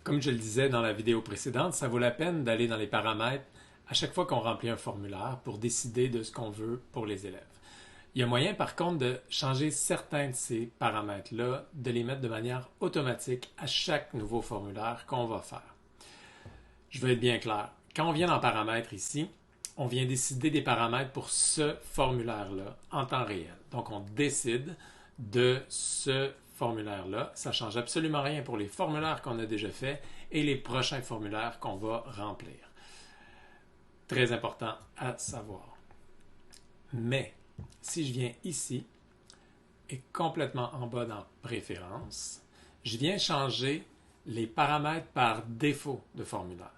Comme je le disais dans la vidéo précédente, ça vaut la peine d'aller dans les paramètres à chaque fois qu'on remplit un formulaire pour décider de ce qu'on veut pour les élèves. Il y a moyen par contre de changer certains de ces paramètres-là, de les mettre de manière automatique à chaque nouveau formulaire qu'on va faire. Je vais être bien clair. Quand on vient dans paramètres ici, on vient décider des paramètres pour ce formulaire-là en temps réel. Donc on décide de ce formulaire-là. Ça ne change absolument rien pour les formulaires qu'on a déjà faits et les prochains formulaires qu'on va remplir. Très important à savoir. Mais si je viens ici et complètement en bas dans Préférences, je viens changer les paramètres par défaut de formulaire.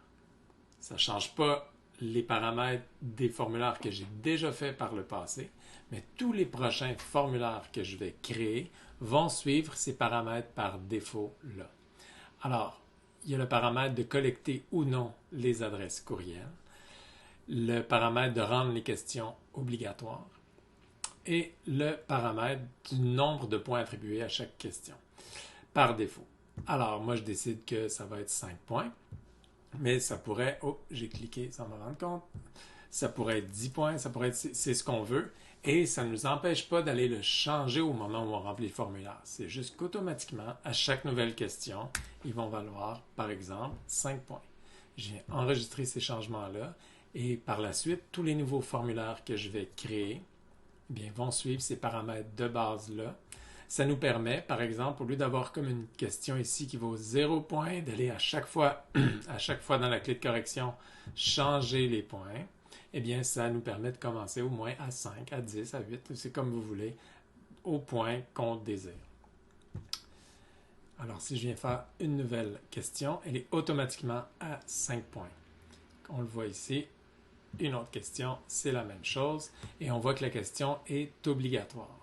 Ça ne change pas les paramètres des formulaires que j'ai déjà fait par le passé, mais tous les prochains formulaires que je vais créer vont suivre ces paramètres par défaut-là. Alors, il y a le paramètre de collecter ou non les adresses courriel, le paramètre de rendre les questions obligatoires et le paramètre du nombre de points attribués à chaque question par défaut. Alors, moi, je décide que ça va être 5 points. Mais ça pourrait, oh, j'ai cliqué sans me rendre compte, ça pourrait être 10 points, ça pourrait être, c'est ce qu'on veut, et ça ne nous empêche pas d'aller le changer au moment où on remplit le formulaire. C'est juste qu'automatiquement, à chaque nouvelle question, ils vont valoir, par exemple, 5 points. Je viens enregistrer ces changements-là, et par la suite, tous les nouveaux formulaires que je vais créer, eh bien, vont suivre ces paramètres de base-là. Ça nous permet, par exemple, au lieu d'avoir comme une question ici qui vaut 0 point, d'aller à chaque fois dans la clé de correction, changer les points, eh bien, ça nous permet de commencer au moins à 5, à 10, à 8, c'est comme vous voulez, au point qu'on désire. Alors, si je viens faire une nouvelle question, elle est automatiquement à 5 points. On le voit ici. Une autre question, c'est la même chose, et on voit que la question est obligatoire.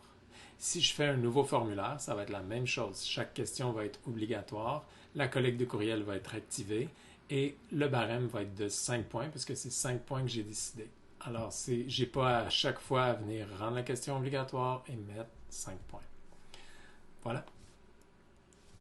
Si je fais un nouveau formulaire, ça va être la même chose. Chaque question va être obligatoire, la collecte de courriel va être activée et le barème va être de 5 points parce que c'est 5 points que j'ai décidé. Alors, je n'ai pas à chaque fois à venir rendre la question obligatoire et mettre 5 points. Voilà.